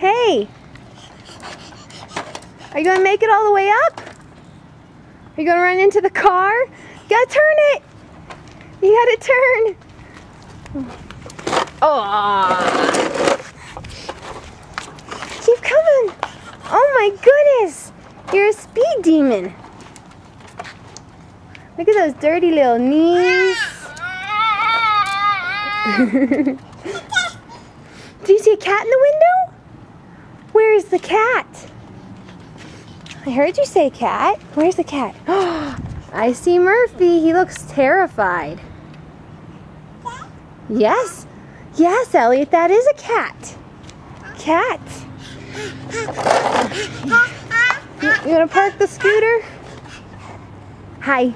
Hey! Are you gonna make it all the way up? Are you gonna run into the car? You gotta turn it! You gotta turn! Oh! Keep coming! Oh my goodness! You're a speed demon! Look at those dirty little knees! Do you see a cat in the window? Where is the cat? I heard you say cat. Where's the cat? Oh, I see Murphy. He looks terrified. Yes. Yes, Elliot, that is a cat. Cat. You want to park the scooter? Hi.